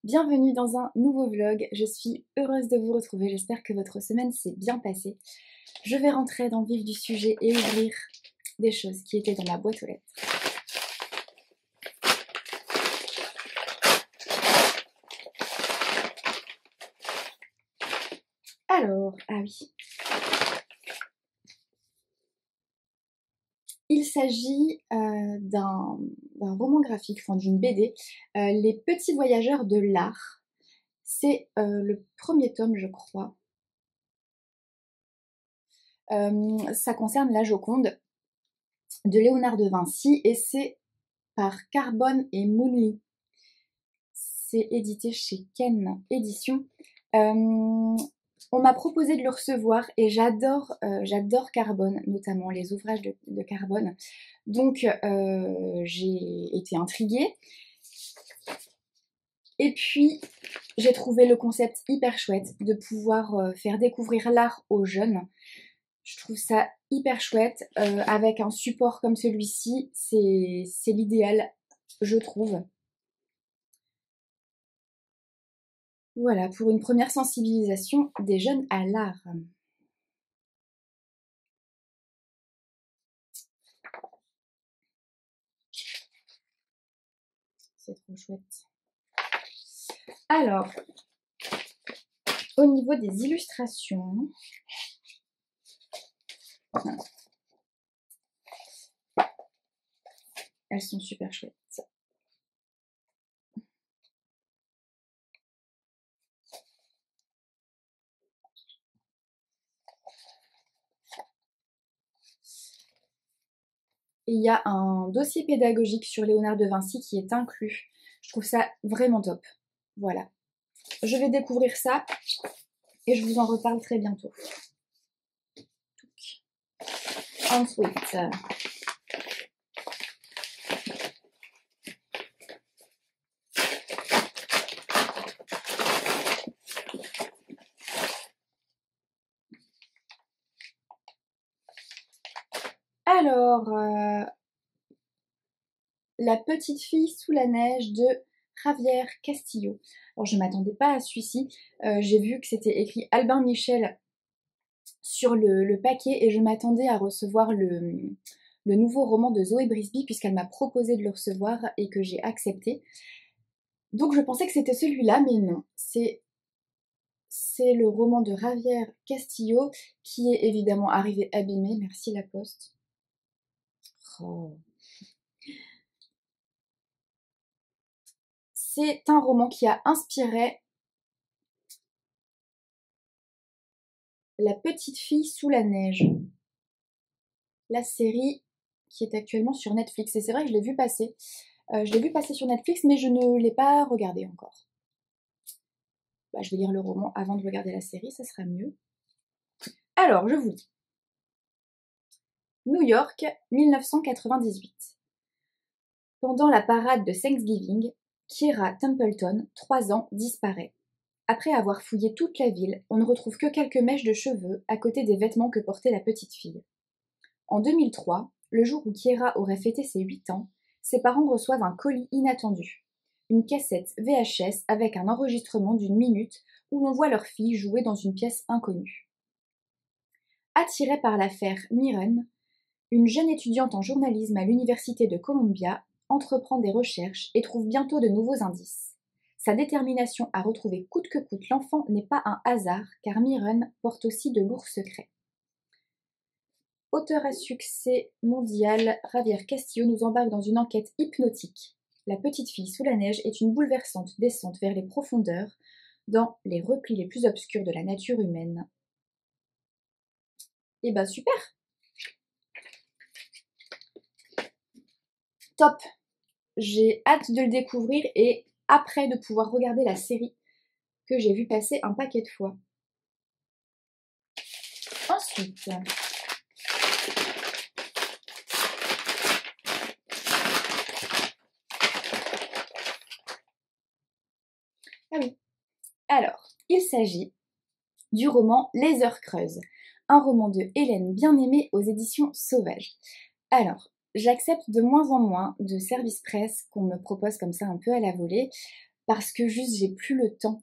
Bienvenue dans un nouveau vlog, je suis heureuse de vous retrouver, j'espère que votre semaine s'est bien passée. Je vais rentrer dans le vif du sujet et ouvrir des choses qui étaient dans ma boîte aux lettres. Alors, ah oui. Il s'agit d'un roman graphique, enfin d'une BD, Les Petits Voyageurs de l'Art. C'est le premier tome, je crois. Ça concerne la Joconde de Léonard de Vinci et c'est par Carbone et Moonly. C'est édité chez Ken Éditions. On m'a proposé de le recevoir et j'adore Carbone, notamment les ouvrages de Carbone. Donc j'ai été intriguée. Et puis j'ai trouvé le concept hyper chouette de pouvoir faire découvrir l'art aux jeunes. Je trouve ça hyper chouette. Avec un support comme celui-ci, c'est l'idéal, je trouve. Voilà, pour une première sensibilisation des jeunes à l'art. C'est trop chouette. Alors, au niveau des illustrations, elles sont super chouettes. Et il y a un dossier pédagogique sur Léonard de Vinci qui est inclus. Je trouve ça vraiment top. Voilà. Je vais découvrir ça et je vous en reparle très bientôt. Ensuite, alors, La petite fille sous la neige de Javier Castillo. Alors, je ne m'attendais pas à celui-ci. J'ai vu que c'était écrit Albin Michel sur le paquet et je m'attendais à recevoir le nouveau roman de Zoé Brisby puisqu'elle m'a proposé de le recevoir et que j'ai accepté. Donc je pensais que c'était celui-là, mais non. C'est le roman de Javier Castillo qui est évidemment arrivé abîmé. Merci la poste. Oh. C'est un roman qui a inspiré La petite fille sous la neige, la série qui est actuellement sur Netflix. Et c'est vrai que je l'ai vu passer. Je l'ai vu passer sur Netflix, mais je ne l'ai pas regardé encore. Bah, je vais lire le roman avant de regarder la série, ça sera mieux. Alors, je vous lis. New York, 1998. Pendant la parade de Thanksgiving, Kiera Templeton, 3 ans, disparaît. Après avoir fouillé toute la ville, on ne retrouve que quelques mèches de cheveux à côté des vêtements que portait la petite fille. En 2003, le jour où Kiera aurait fêté ses 8 ans, ses parents reçoivent un colis inattendu. Une cassette VHS avec un enregistrement d'1 minute où l'on voit leur fille jouer dans une pièce inconnue. Attirée par l'affaire Mirren, une jeune étudiante en journalisme à l'université de Columbia entreprend des recherches et trouve bientôt de nouveaux indices. Sa détermination à retrouver coûte que coûte l'enfant n'est pas un hasard car Mirren porte aussi de lourds secrets. Auteur à succès mondial, Javier Castillo nous embarque dans une enquête hypnotique. La petite fille sous la neige est une bouleversante descente vers les profondeurs, dans les replis les plus obscurs de la nature humaine. Et bah super! Top! J'ai hâte de le découvrir et après de pouvoir regarder la série que j'ai vu passer un paquet de fois. Ensuite, ah oui. Alors, il s'agit du roman Les Heures Creuses, un roman de Hélène Bien-Aimée aux éditions Sauvages. Alors, j'accepte de moins en moins de services presse qu'on me propose comme ça un peu à la volée. parce que juste j'ai plus le temps.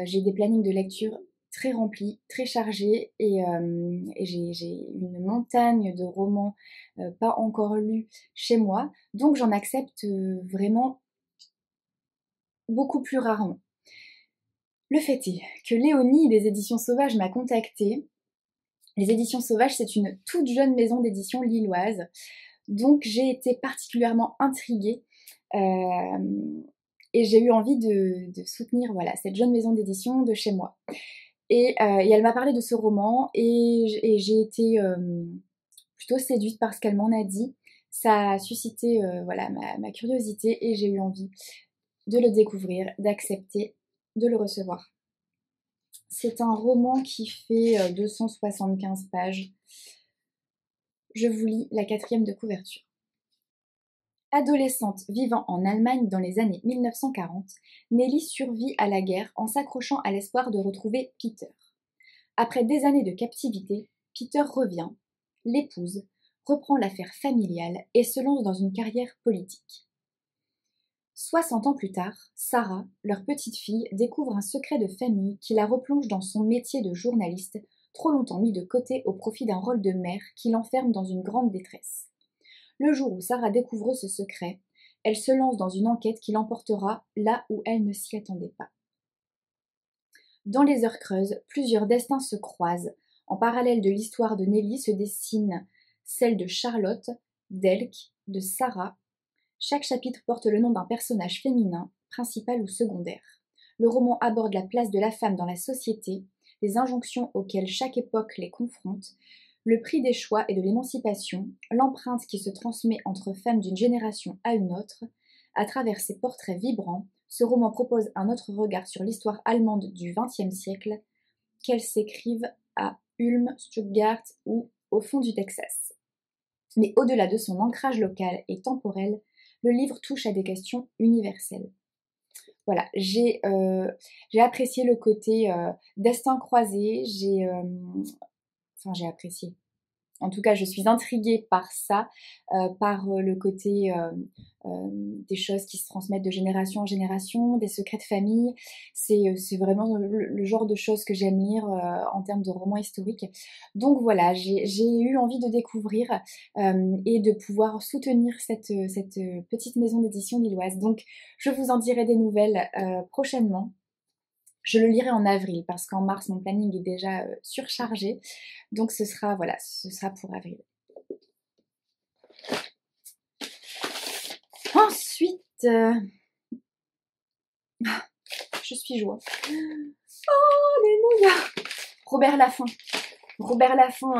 J'ai des plannings de lecture très remplis, très chargés et j'ai une montagne de romans pas encore lus chez moi, donc j'en accepte vraiment beaucoup plus rarement. Le fait est que Léonie des Éditions Sauvages m'a contactée. Les Éditions Sauvages, c'est une toute jeune maison d'édition lilloise, donc j'ai été particulièrement intriguée et j'ai eu envie de soutenir voilà, cette jeune maison d'édition de chez moi. Et elle m'a parlé de ce roman et j'ai été plutôt séduite par ce qu'elle m'en a dit. Ça a suscité voilà, ma curiosité et j'ai eu envie de le découvrir, d'accepter de le recevoir. C'est un roman qui fait 275 pages. Je vous lis la 4e de couverture. Adolescente vivant en Allemagne dans les années 1940, Nelly survit à la guerre en s'accrochant à l'espoir de retrouver Peter. Après des années de captivité, Peter revient, l'épouse, reprend l'affaire familiale et se lance dans une carrière politique. 60 ans plus tard, Sarah, leur petite fille, découvre un secret de famille qui la replonge dans son métier de journaliste, trop longtemps mis de côté au profit d'un rôle de mère qui l'enferme dans une grande détresse. Le jour où Sarah découvre ce secret, elle se lance dans une enquête qui l'emportera là où elle ne s'y attendait pas. Dans les heures creuses, plusieurs destins se croisent. En parallèle de l'histoire de Nelly se dessine celle de Charlotte, d'Elk, de Sarah. Chaque chapitre porte le nom d'un personnage féminin, principal ou secondaire. Le roman aborde la place de la femme dans la société, les injonctions auxquelles chaque époque les confronte, le prix des choix et de l'émancipation, l'empreinte qui se transmet entre femmes d'une génération à une autre. À travers ces portraits vibrants, ce roman propose un autre regard sur l'histoire allemande du XXe siècle, qu'elle s'écrive à Ulm, Stuttgart ou au fond du Texas. Mais au-delà de son ancrage local et temporel, le livre touche à des questions universelles. Voilà, j'ai apprécié le côté destin croisé, j'ai apprécié. En tout cas, je suis intriguée par ça, par le côté des choses qui se transmettent de génération en génération, des secrets de famille. C'est vraiment le genre de choses que j'aime lire en termes de romans historiques. Donc voilà, j'ai eu envie de découvrir et de pouvoir soutenir cette petite maison d'édition lilloise. Donc je vous en dirai des nouvelles prochainement. Je le lirai en avril parce qu'en mars, mon planning est déjà surchargé. Donc ce sera pour avril. Ensuite, je suis joie. Alléluia. Robert Laffont. Robert Laffont,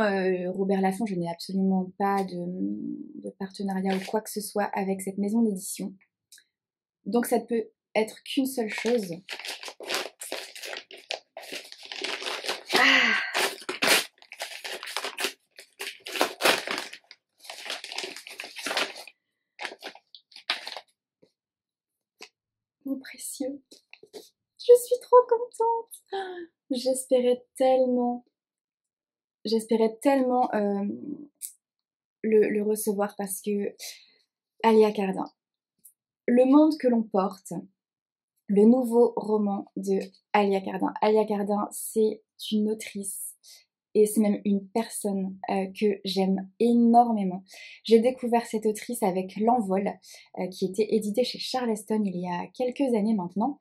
je n'ai absolument pas de partenariat ou quoi que ce soit avec cette maison d'édition. Donc ça ne peut être qu'une seule chose. Mon précieux, je suis trop contente. J'espérais tellement le recevoir parce que Alia Cardin, Le monde que l'on porte, le nouveau roman de Alia Cardin. Alia Cardin, c'est une autrice et c'est même une personne que j'aime énormément. J'ai découvert cette autrice avec L'Envol, qui était édité chez Charleston il y a quelques années maintenant.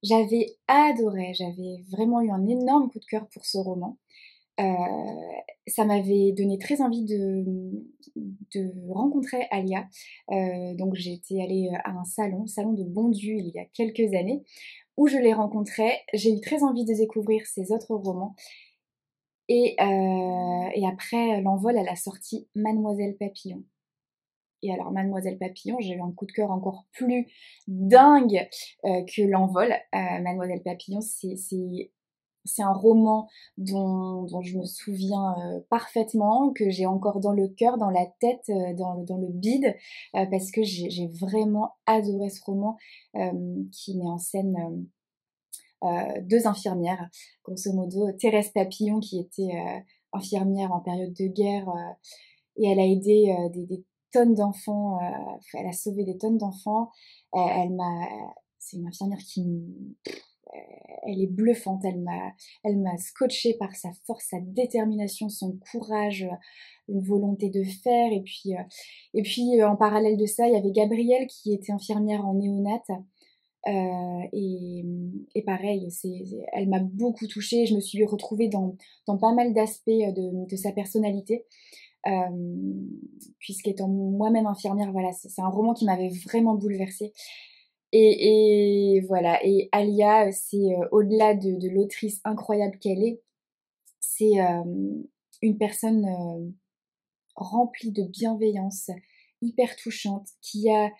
J'avais adoré, j'avais vraiment eu un énorme coup de cœur pour ce roman. Ça m'avait donné très envie de rencontrer Alia. Donc j'étais allée à un salon de Bondu il y a quelques années, où je l'ai rencontrée. J'ai eu très envie de découvrir ses autres romans. Et après L'Envol, elle a sorti Mademoiselle Papillon. Et alors Mademoiselle Papillon, j'ai eu un coup de cœur encore plus dingue que L'Envol. Mademoiselle Papillon, c'est un roman dont je me souviens parfaitement, que j'ai encore dans le cœur, dans la tête, dans le bide, parce que j'ai vraiment adoré ce roman qui met en scène deux infirmières, grosso modo. Thérèse Papillon, qui était infirmière en période de guerre, et elle a aidé des tonnes d'enfants, elle a sauvé des tonnes d'enfants. Elle m'a c'est une infirmière elle est bluffante, elle m'a scotché par sa force, sa détermination, son courage, une volonté de faire. Et puis en parallèle de ça, il y avait Gabrielle qui était infirmière en néonat. Et pareil, elle m'a beaucoup touchée. Je me suis retrouvée dans pas mal d'aspects de sa personnalité. Puisqu'étant moi-même infirmière, voilà, c'est un roman qui m'avait vraiment bouleversée. Et voilà, et Alia, c'est au-delà de l'autrice incroyable qu'elle est, c'est une personne remplie de bienveillance, hyper touchante, qui a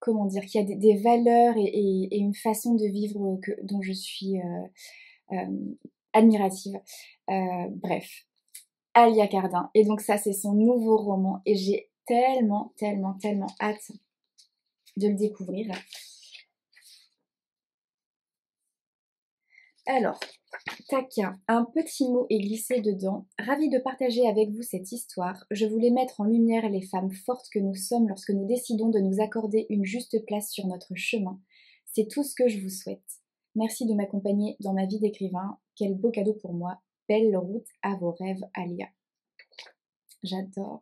comment dire, qui a des valeurs et une façon de vivre dont je suis admirative. Bref, Alia Cardin. Et donc ça, c'est son nouveau roman et j'ai tellement hâte de le découvrir. Alors, taquin, un petit mot est glissé dedans. Ravie de partager avec vous cette histoire. Je voulais mettre en lumière les femmes fortes que nous sommes lorsque nous décidons de nous accorder une juste place sur notre chemin. C'est tout ce que je vous souhaite. Merci de m'accompagner dans ma vie d'écrivain. Quel beau cadeau pour moi. Belle route à vos rêves, Alia. J'adore.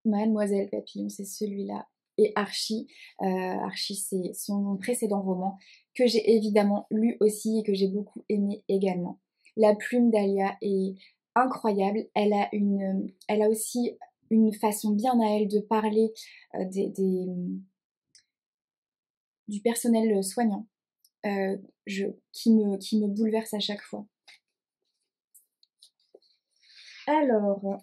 Mademoiselle Papillon, c'est celui-là. Et Archie, c'est son précédent roman que j'ai évidemment lu aussi et que j'ai beaucoup aimé également. La plume d'Alia est incroyable. Elle a aussi une façon bien à elle de parler du personnel soignant qui me bouleverse à chaque fois. Alors,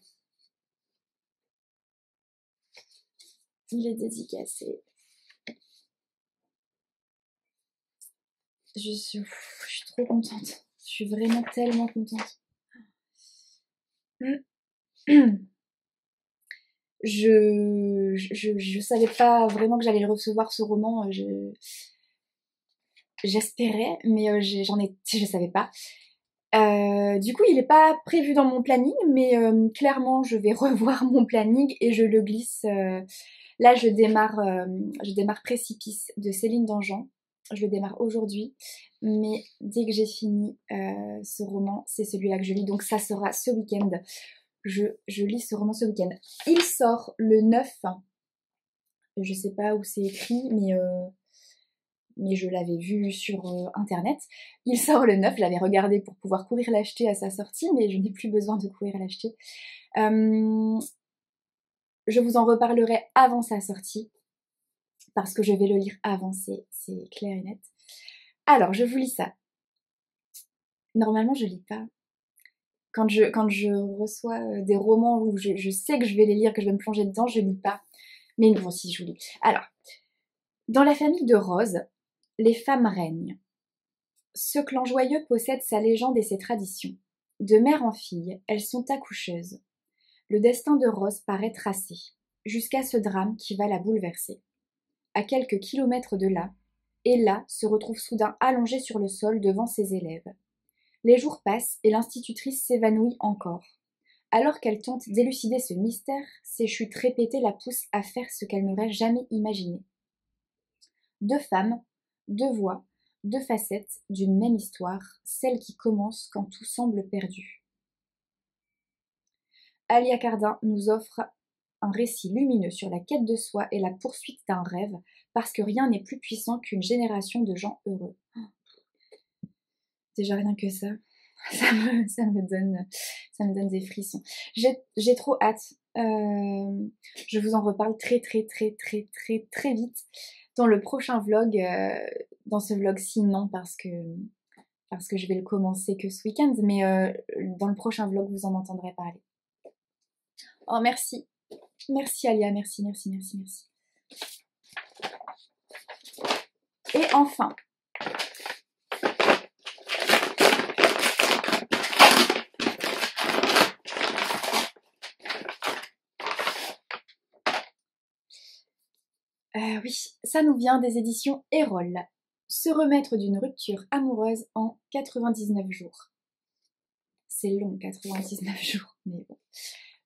il est dédicacé. Je suis trop contente. Je suis vraiment tellement contente. Je savais pas vraiment que j'allais le recevoir, ce roman. J'espérais, mais je savais pas. Du coup, il n'est pas prévu dans mon planning, mais clairement, je vais revoir mon planning et je le glisse. Là, je démarre Précipice de Céline Dangean. Je le démarre aujourd'hui, mais dès que j'ai fini ce roman, c'est celui-là que je lis. Donc ça sera ce week-end. Je lis ce roman ce week-end. Il sort le 9. Je sais pas où c'est écrit, mais je l'avais vu sur internet. Il sort le 9, je l'avais regardé pour pouvoir courir l'acheter à sa sortie, mais je n'ai plus besoin de courir l'acheter. Je vous en reparlerai avant sa sortie, parce que je vais le lire avant, c'est clair et net. Alors, je vous lis ça. Normalement, je lis pas. Quand je reçois des romans où je sais que je vais les lire, que je vais me plonger dedans, je lis pas. Mais bon, si, je vous lis. Alors, dans la famille de Rose, les femmes règnent. Ce clan joyeux possède sa légende et ses traditions. De mère en fille, elles sont accoucheuses. Le destin de Rose paraît tracé, jusqu'à ce drame qui va la bouleverser. À quelques kilomètres de là, Ella se retrouve soudain allongée sur le sol devant ses élèves. Les jours passent et l'institutrice s'évanouit encore. Alors qu'elle tente d'élucider ce mystère, ses chutes répétées la poussent à faire ce qu'elle n'aurait jamais imaginé. Deux femmes, deux voix, deux facettes d'une même histoire, celle qui commence quand tout semble perdu. Alia Cardin nous offre un récit lumineux sur la quête de soi et la poursuite d'un rêve, parce que rien n'est plus puissant qu'une génération de gens heureux. Déjà rien que ça, ça me donne des frissons. J'ai trop hâte. Je vous en reparle très vite dans le prochain vlog. Dans ce vlog-ci, non, parce que je vais le commencer que ce week-end, mais dans le prochain vlog, vous en entendrez parler. Oh, merci. Merci Alia, merci. Et enfin, oui, ça nous vient des éditions Erol. Se remettre d'une rupture amoureuse en 99 jours. C'est long, 99 jours, mais bon.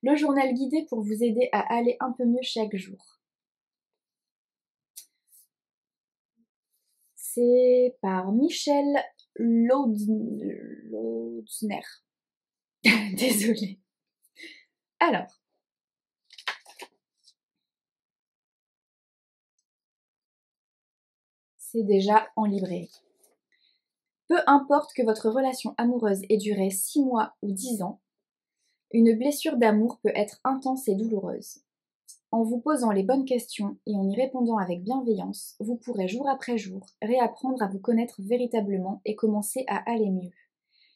Le journal guidé pour vous aider à aller un peu mieux chaque jour. C'est par Michel Laudzner. Désolée. Alors. C'est déjà en librairie. Peu importe que votre relation amoureuse ait duré 6 mois ou 10 ans, une blessure d'amour peut être intense et douloureuse. En vous posant les bonnes questions et en y répondant avec bienveillance, vous pourrez jour après jour réapprendre à vous connaître véritablement et commencer à aller mieux.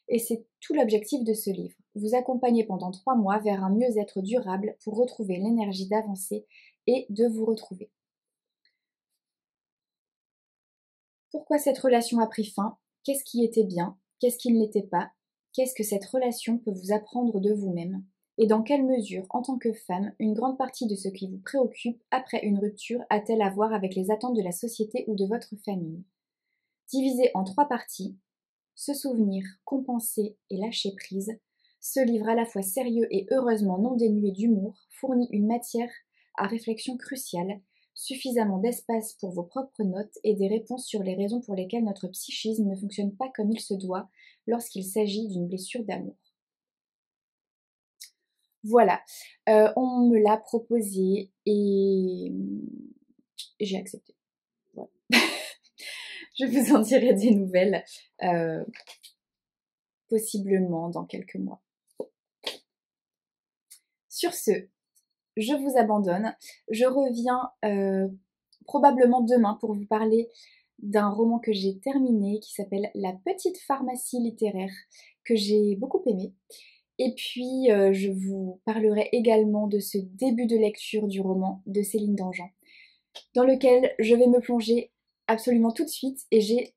Et c'est tout l'objectif de ce livre, vous accompagner pendant 3 mois vers un mieux-être durable pour retrouver l'énergie d'avancer et de vous retrouver. Pourquoi cette relation a pris fin? Qu'est-ce qui était bien? Qu'est-ce qui ne l'était pas? Qu'est-ce que cette relation peut vous apprendre de vous-même? Et dans quelle mesure, en tant que femme, une grande partie de ce qui vous préoccupe après une rupture a-t-elle à voir avec les attentes de la société ou de votre famille? Divisé en 3 parties, se souvenir, compenser et lâcher prise, ce livre à la fois sérieux et heureusement non dénué d'humour fournit une matière à réflexion cruciale, suffisamment d'espace pour vos propres notes et des réponses sur les raisons pour lesquelles notre psychisme ne fonctionne pas comme il se doit lorsqu'il s'agit d'une blessure d'amour. Voilà, on me l'a proposé et j'ai accepté. Voilà. Je vous en dirai des nouvelles, possiblement dans quelques mois. Sur ce, je vous abandonne. Je reviens probablement demain pour vous parler d'un roman que j'ai terminé qui s'appelle La petite pharmacie littéraire, que j'ai beaucoup aimé. Et puis je vous parlerai également de ce début de lecture du roman de Céline Dangean, dans lequel je vais me plonger absolument tout de suite et j'ai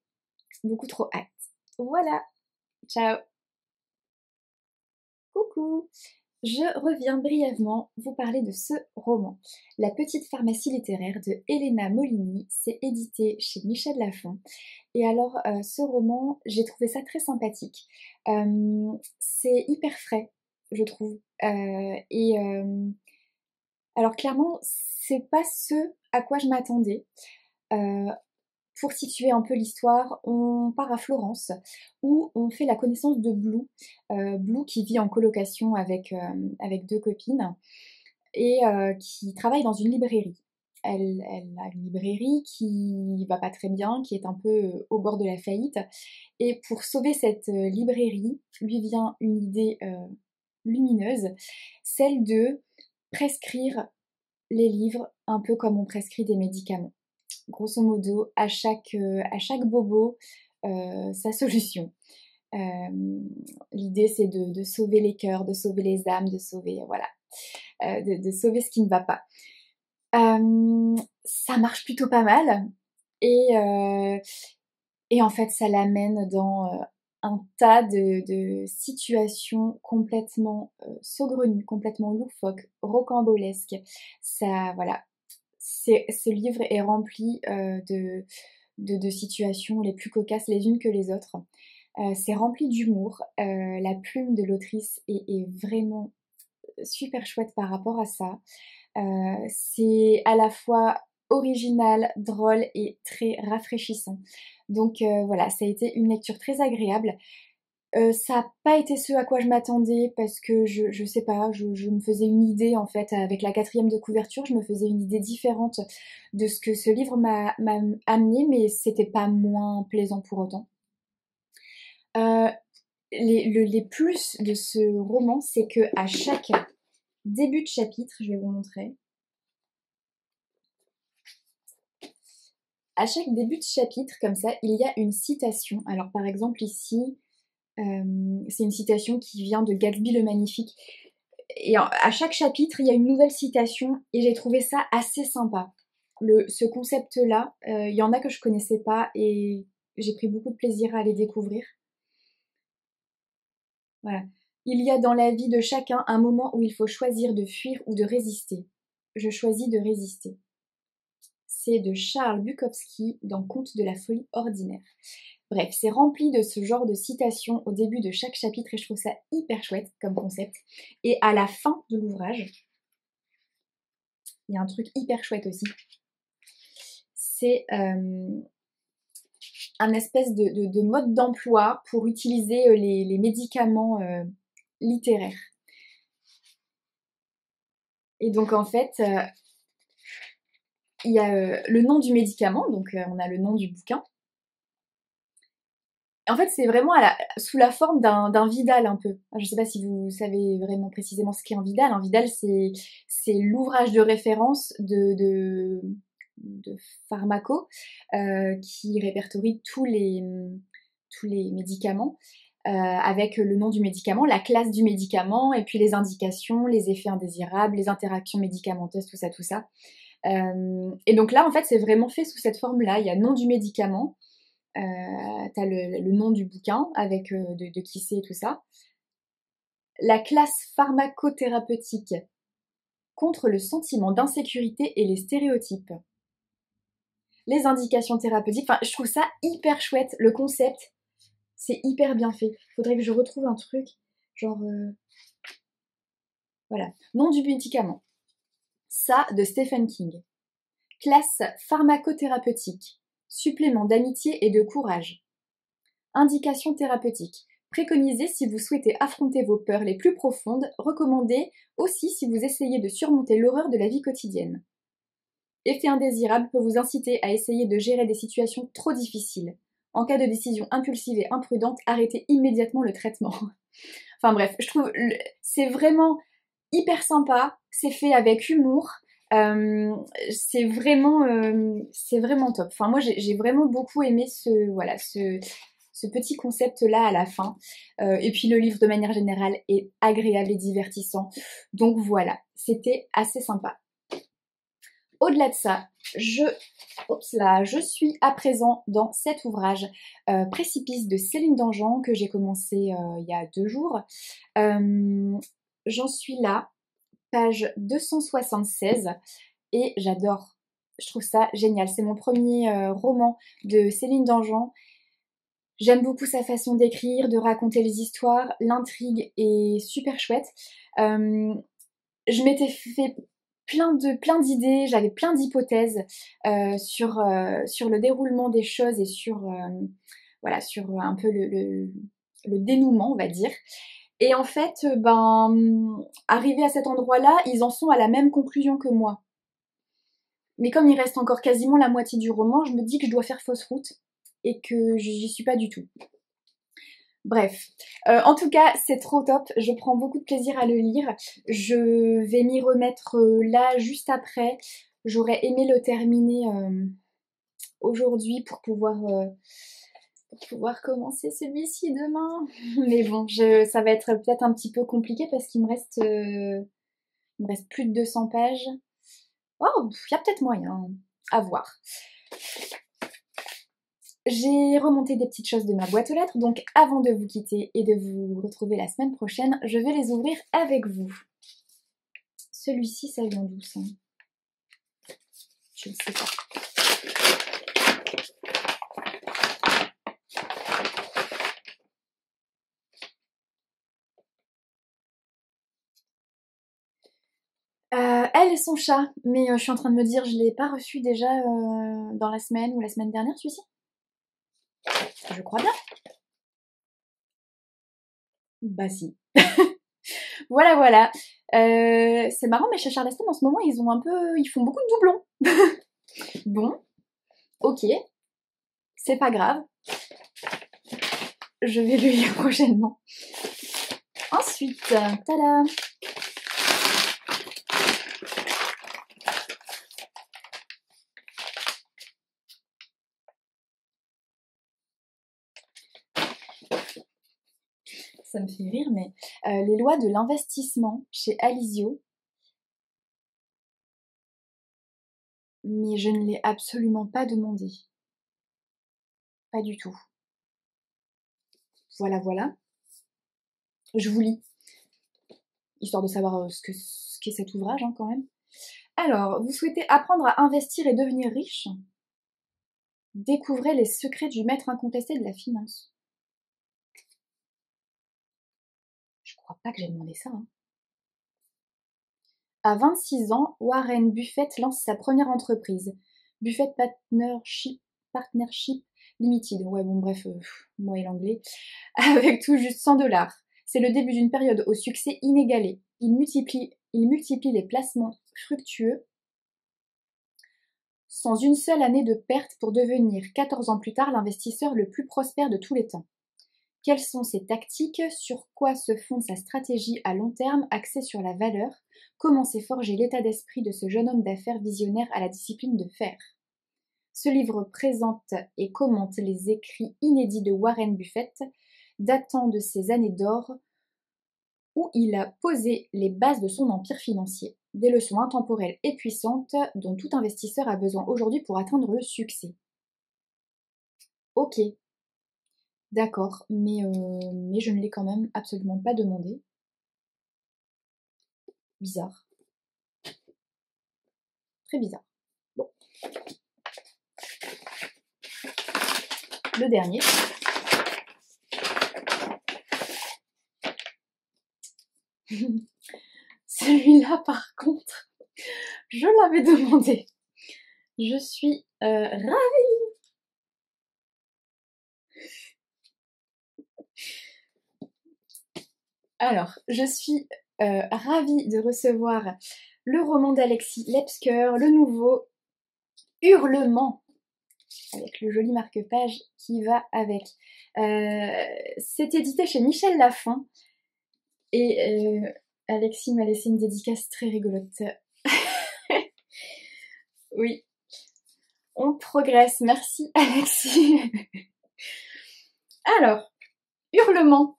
beaucoup trop hâte. Voilà, ciao. Coucou. Je reviens brièvement vous parler de ce roman. La petite pharmacie littéraire de Elena Molini, c'est édité chez Michel Lafon. Et alors, ce roman, j'ai trouvé ça très sympathique. C'est hyper frais, je trouve. Alors clairement, c'est pas ce à quoi je m'attendais. Pour situer un peu l'histoire, on part à Florence où on fait la connaissance de Blue. Blue qui vit en colocation avec 2 copines et qui travaille dans une librairie. Elle a une librairie qui va pas très bien, qui est un peu au bord de la faillite. Et pour sauver cette librairie, lui vient une idée lumineuse, celle de prescrire les livres un peu comme on prescrit des médicaments. Grosso modo, à chaque bobo, sa solution. L'idée c'est de sauver les cœurs, de sauver les âmes, de sauver, voilà, de sauver ce qui ne va pas. Ça marche plutôt pas mal et en fait ça l'amène dans un tas de situations complètement saugrenues, complètement loufoques, rocambolesques. Ça, voilà, ce livre est rempli de situations les plus cocasses les unes que les autres. C'est rempli d'humour. La plume de l'autrice est vraiment super chouette par rapport à ça. C'est à la fois original, drôle et très rafraîchissant. Donc voilà, ça a été une lecture très agréable. Ça n'a pas été ce à quoi je m'attendais parce que je sais pas, je me faisais une idée en fait avec la 4e de couverture, je me faisais une idée différente de ce que ce livre m'a amené, mais c'était pas moins plaisant pour autant. Les plus de ce roman, c'est que à chaque début de chapitre, je vais vous montrer. À chaque début de chapitre, comme ça, il y a une citation. Alors par exemple ici, c'est une citation qui vient de Gatsby le Magnifique. Et à chaque chapitre, il y a une nouvelle citation et j'ai trouvé ça assez sympa. Ce concept-là, il y en a que je connaissais pas et j'ai pris beaucoup de plaisir à les découvrir. Voilà. Il y a dans la vie de chacun un moment où il faut choisir de fuir ou de résister. Je choisis de résister. c'est de Charles Bukowski dans Contes de la folie ordinaire. Bref, c'est rempli de ce genre de citations au début de chaque chapitre et je trouve ça hyper chouette comme concept. Et à la fin de l'ouvrage, il y a un truc hyper chouette aussi. C'est un espèce de mode d'emploi pour utiliser les médicaments littéraires. Et donc en fait, il y a le nom du médicament, donc on a le nom du bouquin. En fait, c'est vraiment sous la forme d'un Vidal un peu. Je ne sais pas si vous savez vraiment précisément ce qu'est un Vidal. Un Vidal, c'est l'ouvrage de référence de pharmaco qui répertorie tous les médicaments avec le nom du médicament, la classe du médicament et puis les indications, les effets indésirables, les interactions médicamenteuses, tout ça, tout ça. Et donc là, en fait, c'est vraiment fait sous cette forme-là. Il y a nom du médicament, t'as le nom du bouquin avec de qui c'est et tout ça. La classe pharmacothérapeutique contre le sentiment d'insécurité et les stéréotypes. Les indications thérapeutiques, enfin, je trouve ça hyper chouette, le concept, c'est hyper bien fait. Faudrait que je retrouve un truc, genre... Voilà, nom du médicament. Ça, de Stephen King. Classe pharmacothérapeutique. Supplément d'amitié et de courage. Indication thérapeutique. Préconisé si vous souhaitez affronter vos peurs les plus profondes. Recommandé aussi si vous essayez de surmonter l'horreur de la vie quotidienne. Effet indésirable peut vous inciter à essayer de gérer des situations trop difficiles. En cas de décision impulsive et imprudente, arrêtez immédiatement le traitement. Enfin bref, je trouve c'est vraiment hyper sympa, c'est fait avec humour, c'est vraiment top. Enfin moi j'ai vraiment beaucoup aimé ce petit concept là à la fin. Et puis le livre de manière générale est agréable et divertissant. Donc voilà, c'était assez sympa. Au-delà de ça, je suis à présent dans cet ouvrage Précipice de Céline Dangean que j'ai commencé il y a 2 jours. J'en suis là, page 276 et j'adore. Je trouve ça génial. C'est mon premier roman de Céline Dangean. J'aime beaucoup sa façon d'écrire, de raconter les histoires. L'intrigue est super chouette. Je m'étais fait plein d'idées, j'avais plein d'hypothèses sur le déroulement des choses et sur un peu le dénouement, on va dire. Et en fait, arrivé à cet endroit-là, ils en sont à la même conclusion que moi. Mais comme il reste encore quasiment la moitié du roman, je me dis que je dois faire fausse route et que j'y suis pas du tout. Bref, en tout cas, c'est trop top. Je prends beaucoup de plaisir à le lire. Je vais m'y remettre là, juste après. J'aurais aimé le terminer aujourd'hui pour pouvoir commencer celui-ci demain. Mais bon, ça va être peut-être un petit peu compliqué parce qu'il me reste plus de 200 pages. Oh, il y a peut-être moyen. À voir. J'ai remonté des petites choses de ma boîte aux lettres, donc avant de vous quitter et de vous retrouver la semaine prochaine, je vais les ouvrir avec vous. Celui-ci, ça vient d'où ça? Je ne sais pas. Elle et son chat, mais je suis en train de me dire, je l'ai pas reçu déjà dans la semaine ou la semaine dernière, celui-ci? Je crois bien. Bah si. Voilà. C'est marrant, mais chez Charleston, en ce moment, ils font beaucoup de doublons. Bon, ok, c'est pas grave. Je vais le lire prochainement. Ensuite, tada! Ça me fait rire, mais les lois de l'investissement chez Alizio. Mais je ne l'ai absolument pas demandé. Pas du tout. Voilà. Je vous lis, histoire de savoir ce qu'est cet ouvrage, hein, quand même. Alors, vous souhaitez apprendre à investir et devenir riche? Découvrez les secrets du maître incontesté de la finance. Je crois pas que j'ai demandé ça. Hein. À 26 ans, Warren Buffett lance sa première entreprise, Buffett Partnership Limited. Ouais, bon, bref, moi et l'anglais. Avec tout juste 100 $. C'est le début d'une période au succès inégalé. Il multiplie les placements fructueux sans une seule année de perte pour devenir 14 ans plus tard l'investisseur le plus prospère de tous les temps. Quelles sont ses tactiques? Sur quoi se fonde sa stratégie à long terme axée sur la valeur? Comment s'est forgé l'état d'esprit de ce jeune homme d'affaires visionnaire à la discipline de fer? Ce livre présente et commente les écrits inédits de Warren Buffett, datant de ses années d'or, où il a posé les bases de son empire financier. Des leçons intemporelles et puissantes dont tout investisseur a besoin aujourd'hui pour atteindre le succès. Ok, d'accord, mais je ne l'ai quand même absolument pas demandé. Bizarre. Très bizarre. Bon. Le dernier. Celui-là, par contre, je l'avais demandé. Je suis ravie. Alors, je suis ravie de recevoir le roman d'Alexis Lepsker, le nouveau Hurlement, avec le joli marque-page qui va avec. C'est édité chez Michel Lafon et Alexis m'a laissé une dédicace très rigolote. Oui, on progresse, merci Alexis. Alors, Hurlement.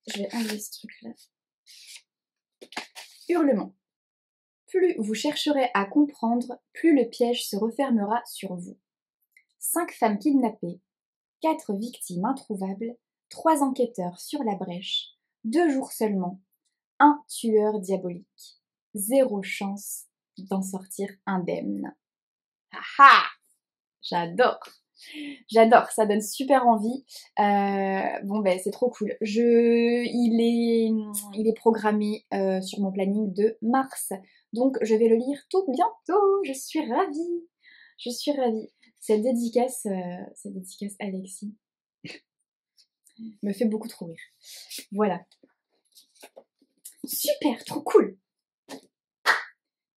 Je vais enlever ce truc-là. Hurlement. Plus vous chercherez à comprendre, plus le piège se refermera sur vous. 5 femmes kidnappées, 4 victimes introuvables, 3 enquêteurs sur la brèche, 2 jours seulement, 1 tueur diabolique. 0 chance d'en sortir indemne. Haha! J'adore! J'adore, ça donne super envie. Bon ben c'est trop cool. Il est programmé sur mon planning de mars, donc je vais le lire tout bientôt. Je suis ravie. Je suis ravie. Cette dédicace Alexis me fait beaucoup trop rire. Voilà. Super, trop cool.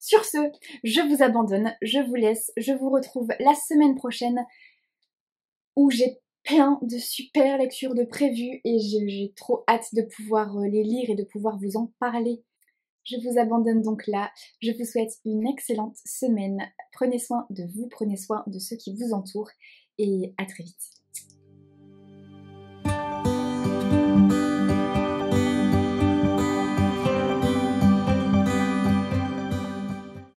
Sur ce, je vous abandonne, je vous laisse, je vous retrouve la semaine prochaine où j'ai plein de super lectures de prévues et j'ai trop hâte de pouvoir les lire et de pouvoir vous en parler. Je vous abandonne donc là, je vous souhaite une excellente semaine, prenez soin de vous, prenez soin de ceux qui vous entourent et à très vite.